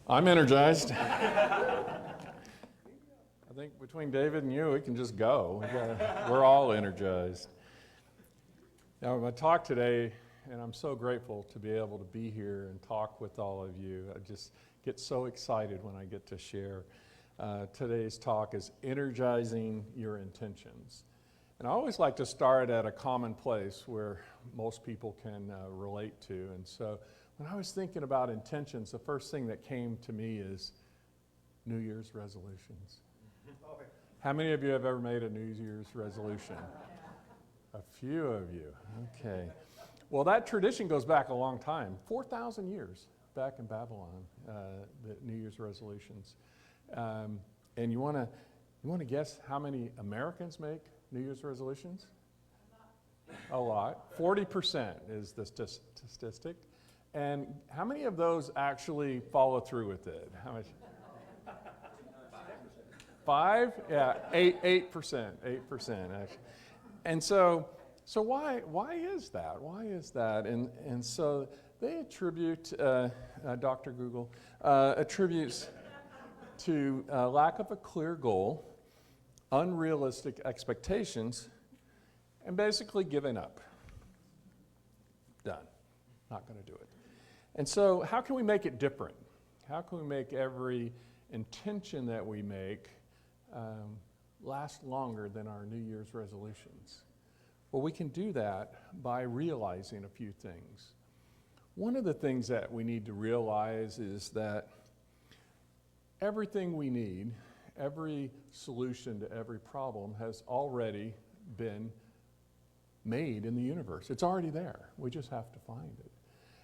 I'm energized. I think between David and you, we can just go. We're all energized. Now, my talk today, and I'm so grateful to be able to be here and talk with all of you. I just get so excited when I get to share. Today's talk is energizing your intentions. And I always like to start at a common place where most people can relate to. And so when I was thinking about intentions, the first thing that came to me is New Year's resolutions. How many of you have ever made a New Year's resolution? A few of you, okay. Well, that tradition goes back a long time, 4,000 years back in Babylon, the New Year's resolutions. And you want to guess how many Americans make New Year's resolutions? A lot. 40% is the statistic. And how many of those actually follow through with it? How much? 5? Yeah, 8%. 8% actually. And so why is that? Why is that? And so they attribute, Dr. Google attributes to lack of a clear goal, unrealistic expectations, and basically giving up. Done. Not going to do it. And so how can we make it different? How can we make every intention that we make last longer than our New Year's resolutions? Well, we can do that by realizing a few things. One of the things that we need to realize is that everything we need, every solution to every problem has already been made in the universe. It's already there. We just have to find it.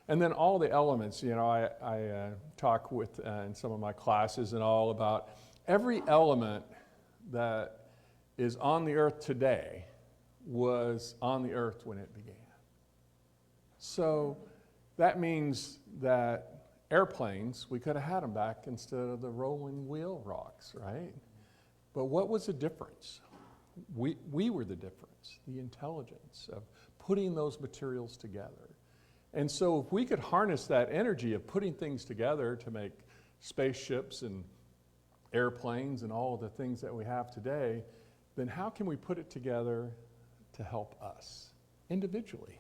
And then all the elements, I talk with in some of my classes and all about every element that is on the earth today was on the earth when it began. So that means that airplanes, we could have had them back instead of the rolling wheel rocks, right? But what was the difference? We were the difference, the intelligence of putting those materials together. And so if we could harness that energy of putting things together to make spaceships and airplanes and all of the things that we have today, then how can we put it together to help us individually?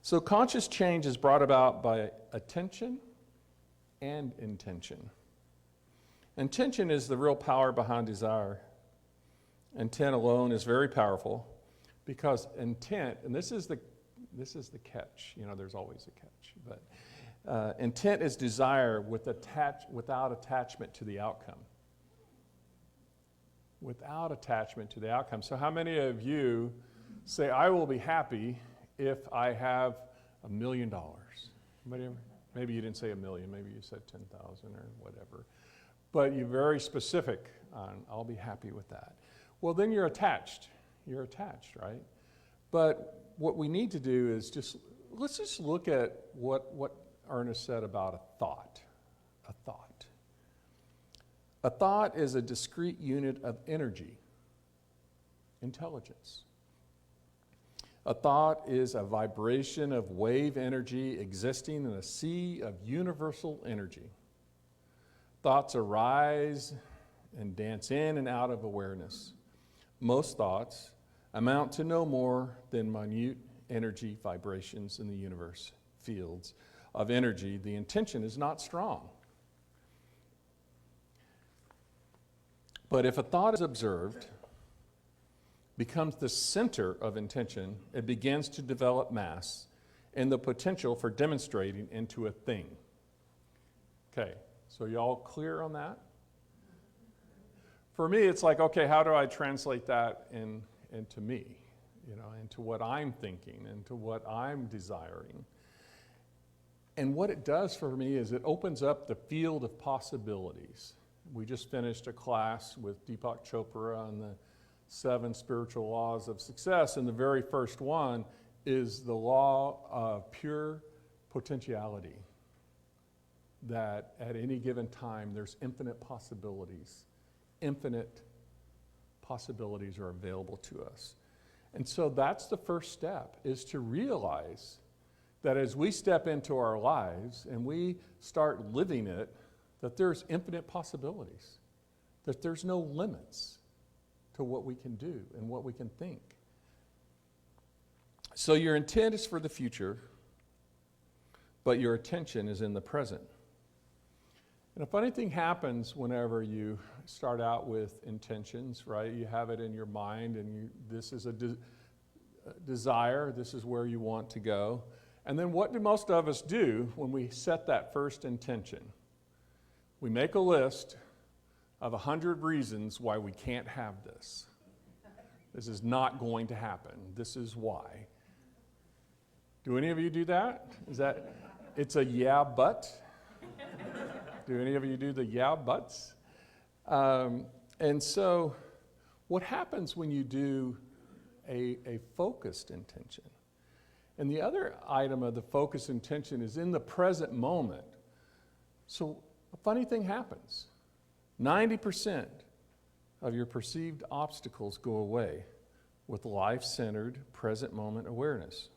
So conscious change is brought about by attention and intention. Intention is the real power behind desire. Intent alone is very powerful because intent, and this is the catch, there's always a catch, but intent is desire without attachment to the outcome. Without attachment to the outcome. So how many of you say, I will be happy if I have $1 million? Maybe you didn't say 1 million, maybe you said 10,000 or whatever. But you're very specific on, I'll be happy with that. Well, then you're attached. You're attached, right? But what we need to do is let's just look at what Ernest said about a thought. A thought. A thought is a discrete unit of energy, intelligence. A thought is a vibration of wave energy existing in a sea of universal energy. Thoughts arise and dance in and out of awareness. Most thoughts amount to no more than minute energy vibrations in the universe, fields of energy. The intention is not strong. But if a thought is observed, becomes the center of intention, it begins to develop mass and the potential for demonstrating into a thing. Okay, so y'all clear on that? For me, it's like, okay, how do I translate that into me, into what I'm thinking, into what I'm desiring? And what it does for me is it opens up the field of possibilities. We just finished a class with Deepak Chopra on the 7 spiritual laws of success, and the very first one is the law of pure potentiality, that at any given time there's infinite possibilities. Infinite possibilities are available to us. And so that's the first step, is to realize that as we step into our lives and we start living it, that there's infinite possibilities, that there's no limits to what we can do and what we can think. So your intent is for the future, but your attention is in the present. And a funny thing happens whenever you start out with intentions, right? You have it in your mind, and this is a desire, this is where you want to go. And then what do most of us do when we set that first intention? We make a list of 100 reasons why we can't have this. This is not going to happen. This is why. Do any of you do that? It's a yeah, but? Do any of you do the yeah, buts? And so what happens when you do a focused intention? And the other item of the focused intention is in the present moment. So a funny thing happens. 90% of your perceived obstacles go away with life-centered, present moment awareness.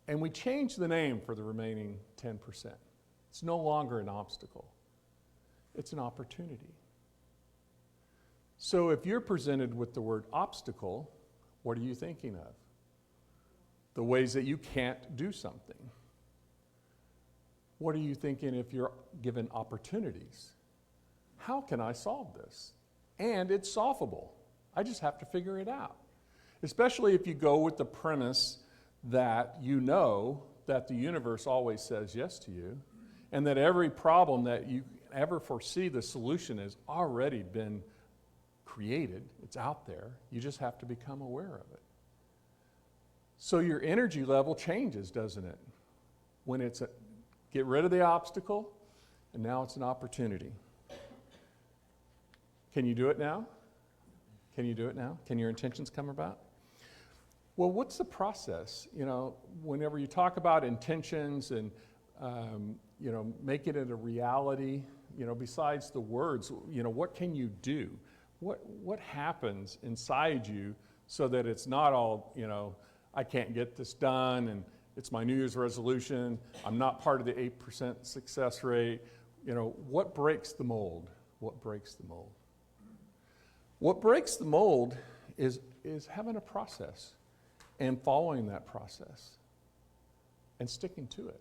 And we change the name for the remaining 10%. It's no longer an obstacle. It's an opportunity. So if you're presented with the word obstacle, what are you thinking of? The ways that you can't do something. What are you thinking if you're given opportunities? How can I solve this? And it's solvable. I just have to figure it out. Especially if you go with the premise that you know that the universe always says yes to you, and that every problem that you ever foresee, the solution has already been created. It's out there. You just have to become aware of it. So your energy level changes, doesn't it? When it's get rid of the obstacle, and now it's an opportunity. Can you do it now? Can you do it now? Can your intentions come about? Well, what's the process? You know, whenever you talk about intentions and, make it a reality, besides the words, what can you do? What happens inside you so that it's not all, I can't get this done, and it's my New Year's resolution, I'm not part of the 8% success rate. What breaks the mold? What breaks the mold? What breaks the mold is having a process and following that process and sticking to it.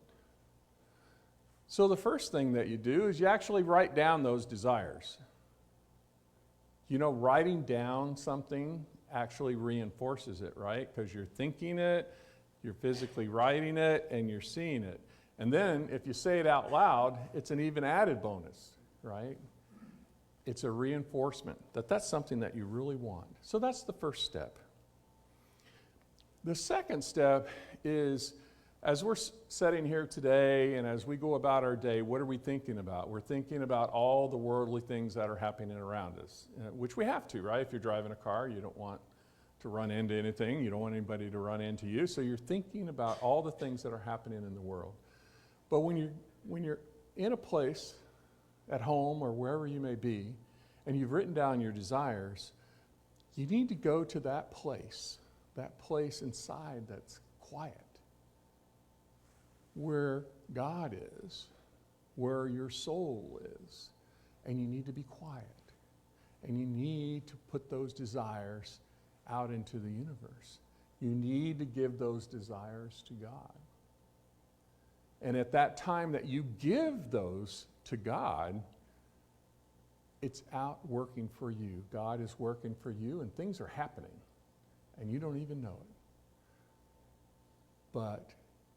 So the first thing that you do is you actually write down those desires. Writing down something actually reinforces it, right? Because you're thinking it, you're physically writing it, and you're seeing it. And then if you say it out loud, it's an even added bonus, right? It's a reinforcement that that's something that you really want. So that's the first step. The second step is, as we're sitting here today and as we go about our day, what are we thinking about? We're thinking about all the worldly things that are happening around us, which we have to, right? If you're driving a car, you don't want to run into anything. You don't want anybody to run into you. So you're thinking about all the things that are happening in the world. But when you're in a place at home or wherever you may be, and you've written down your desires, you need to go to that place inside that's quiet, where God is, where your soul is, and you need to be quiet. And you need to put those desires out into the universe. You need to give those desires to God. And at that time that you give those to God, it's out working for you. God is working for you, and things are happening, and you don't even know it. But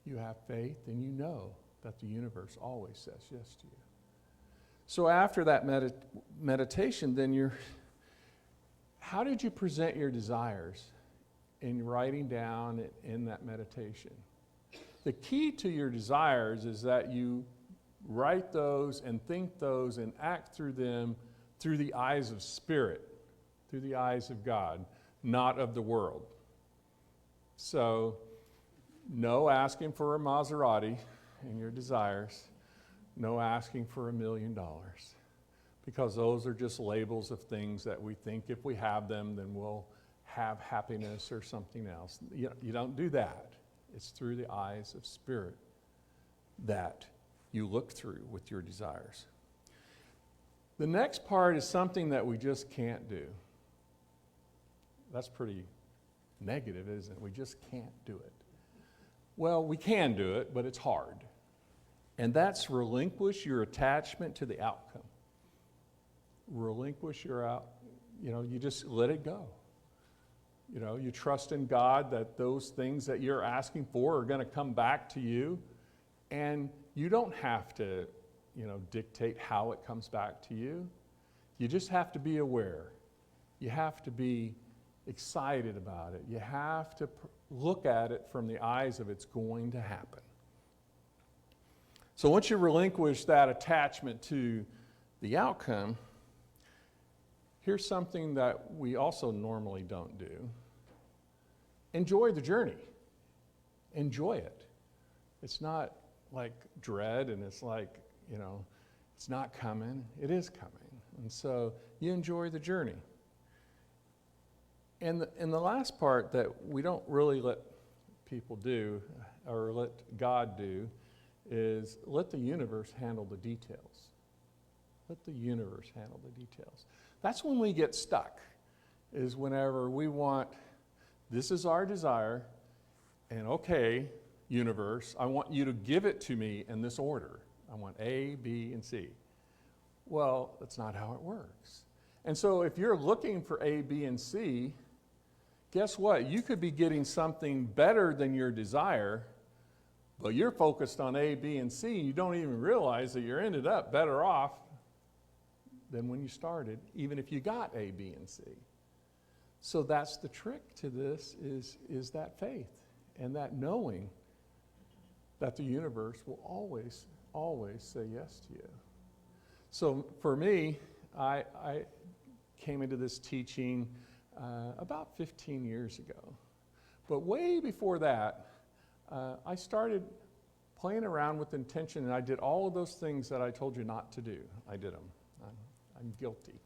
you have faith, and you know that the universe always says yes to you. So after that meditation, then how did you present your desires in writing down in that meditation? The key to your desires is that you write those and think those and act through them through the eyes of spirit, through the eyes of God, not of the world. So, no asking for a Maserati in your desires, no asking for $1 million, because those are just labels of things that we think if we have them, then we'll have happiness or something else. You don't do that. It's through the eyes of spirit that you look through with your desires. The next part is something that we just can't do. That's pretty negative, isn't it? We just can't do it. Well, we can do it, but it's hard. And that's relinquish your attachment to the outcome. Relinquish you just let it go. You trust in God that those things that you're asking for are going to come back to you. And you don't have to, dictate how it comes back to you. You just have to be aware. You have to be excited about it. You have to look at it from the eyes of it's going to happen. So once you relinquish that attachment to the outcome, here's something that we also normally don't do. Enjoy the journey. Enjoy it. It's not like dread and it's like, it's not coming. It is coming. And so you enjoy the journey. And the last part that we don't really let people do or let God do is let the universe handle the details. Let the universe handle the details. That's when we get stuck, is whenever we want, this is our desire, and okay, universe, I want you to give it to me in this order. I want A, B, and C. Well, that's not how it works. And so if you're looking for A, B, and C, guess what? You could be getting something better than your desire, but you're focused on A, B, and C, and you don't even realize that you're ended up better off than when you started, even if you got A, B, and C. So that's the trick to this is that faith and that knowing that the universe will always, always say yes to you. So for me, I came into this teaching about 15 years ago. But way before that, I started playing around with intention, and I did all of those things that I told you not to do. I did them. I'm guilty.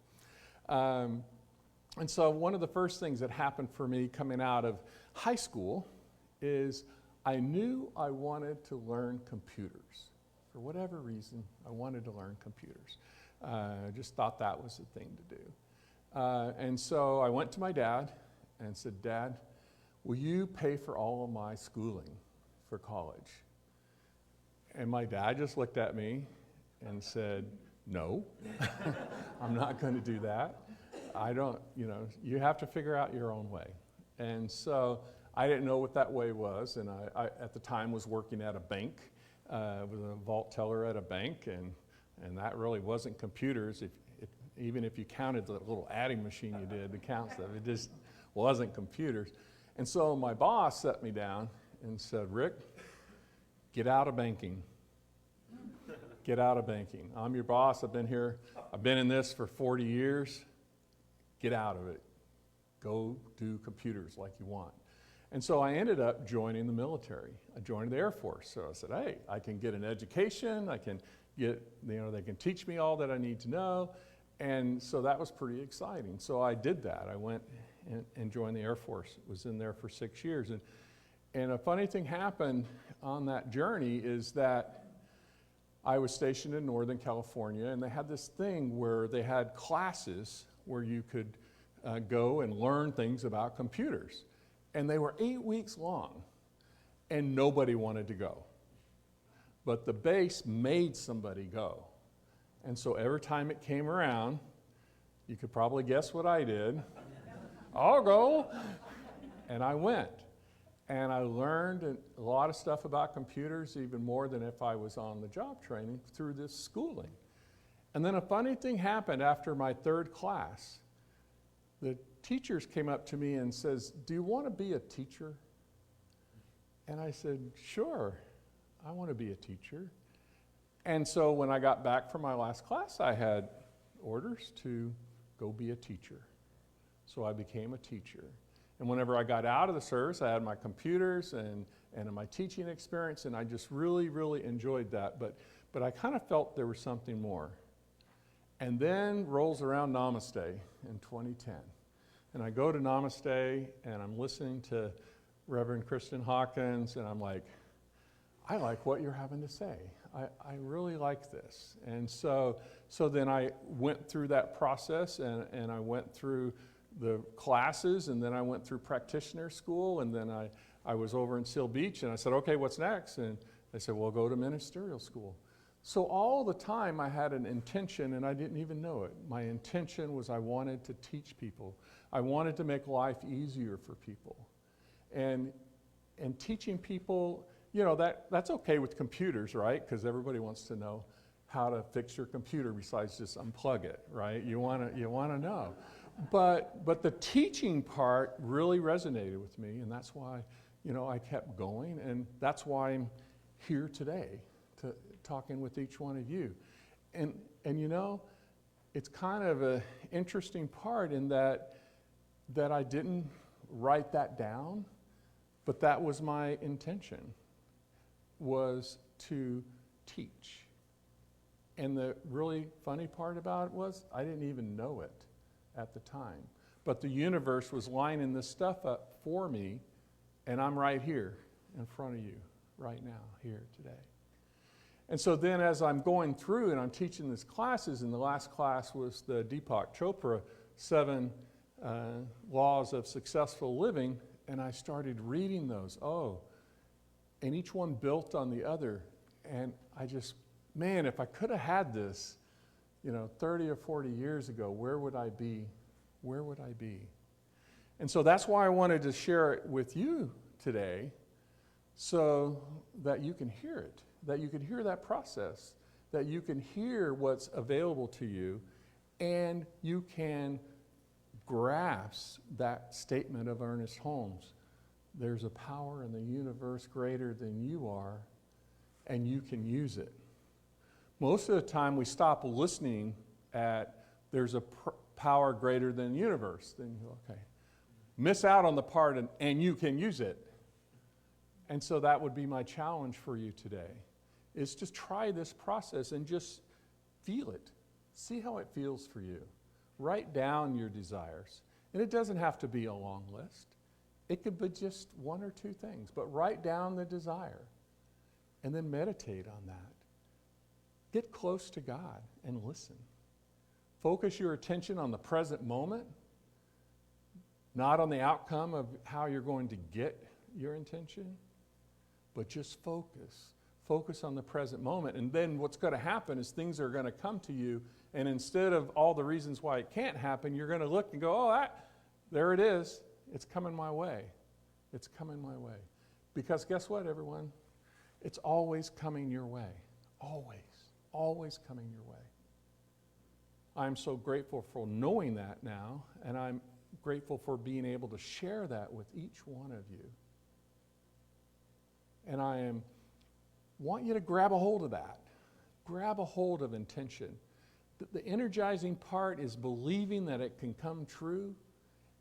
And so one of the first things that happened for me coming out of high school is I knew I wanted to learn computers. For whatever reason, I wanted to learn computers. I just thought that was the thing to do. And so I went to my dad and said, Dad, will you pay for all of my schooling for college? And my dad just looked at me and said, no, I'm not going to do that. I don't, you have to figure out your own way. And so I didn't know what that way was, and I at the time was working at a bank, was a vault teller at a bank, and that really wasn't computers. Even if you counted the little adding machine you did, the counts of it just wasn't computers. And so my boss set me down and said, Rick, get out of banking. Get out of banking. I'm your boss. I've been in this for 40 years. Get out of it. Go do computers like you want. And so I ended up joining the military. I joined the Air Force. So I said, hey, I can get an education. I can get, they can teach me all that I need to know. And so that was pretty exciting. So I did that. I went and joined the Air Force. Was in there for 6 years. And a funny thing happened on that journey is that I was stationed in Northern California, and they had this thing where they had classes where you could go and learn things about computers. And they were 8 weeks long, and nobody wanted to go. But the base made somebody go. And so every time it came around, you could probably guess what I did. I'll go. And I went. And I learned a lot of stuff about computers, even more than if I was on the job training through this schooling. And then a funny thing happened after my third class. The teachers came up to me and says, do you want to be a teacher? And I said, sure, I want to be a teacher. And so when I got back from my last class, I had orders to go be a teacher. So I became a teacher. And whenever I got out of the service, I had my computers and my teaching experience, and I just really, really enjoyed that. But I kind of felt there was something more. And then rolls around Namaste in 2010. And I go to Namaste, and I'm listening to Reverend Kristen Hawkins, and I'm like, I like what you're having to say. I really like this. And so then I went through that process, and I went through the classes, and then I went through practitioner school, and then I was over in Seal Beach, and I said, okay, what's next? And they said, well, go to ministerial school. So all the time I had an intention, and I didn't even know it. My intention was I wanted to teach people. I wanted to make life easier for people. And teaching people, you know, that's okay with computers, right? Because everybody wants to know how to fix your computer besides just unplug it, right? You want to know. But the teaching part really resonated with me, and that's why, you know, I kept going, and that's why I'm here today, talking with each one of you. And you know, it's kind of an interesting part in that I didn't write that down, but that was my intention, was to teach. And the really funny part about it was I didn't even know it at the time. But the universe was lining this stuff up for me, and I'm right here in front of you right now, here today. And so then as I'm going through and I'm teaching these classes, and the last class was the Deepak Chopra 7 Laws of Successful Living, and I started reading those. And each one built on the other. And I just, man, if I could have had this, you know, 30 or 40 years ago, where would I be? Where would I be? And so that's why I wanted to share it with you today, so that you can hear it, that you can hear that process, that you can hear what's available to you, and you can grasp that statement of Ernest Holmes. There's a power in the universe greater than you are, and you can use it. Most of the time we stop listening at there's a power greater than the universe. Then you go, okay. Miss out on the part and you can use it. And so that would be my challenge for you today, is just try this process and just feel it. See how it feels for you. Write down your desires. And it doesn't have to be a long list. It could be just one or two things, but write down the desire and then meditate on that. Get close to God and listen. Focus your attention on the present moment, not on the outcome of how you're going to get your intention, but just focus. Focus on the present moment. And then what's going to happen is things are going to come to you, and instead of all the reasons why it can't happen, you're going to look and go, there it is. It's coming my way. It's coming my way. Because guess what, everyone? It's always coming your way. Always. Always coming your way. I'm so grateful for knowing that now, and I'm grateful for being able to share that with each one of you. And want you to grab a hold of that. Grab a hold of intention. The energizing part is believing that it can come true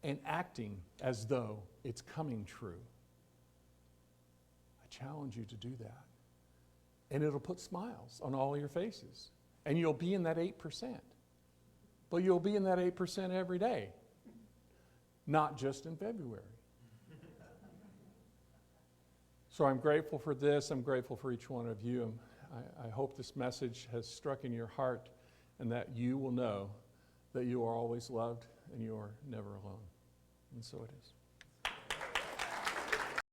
and acting as though it's coming true. I challenge you to do that. And it'll put smiles on all your faces. And you'll be in that 8%. But you'll be in that 8% every day, not just in February. So I'm grateful for this. I'm grateful for each one of you. I hope this message has struck in your heart, and that you will know that you are always loved and you are never alone. And so it is.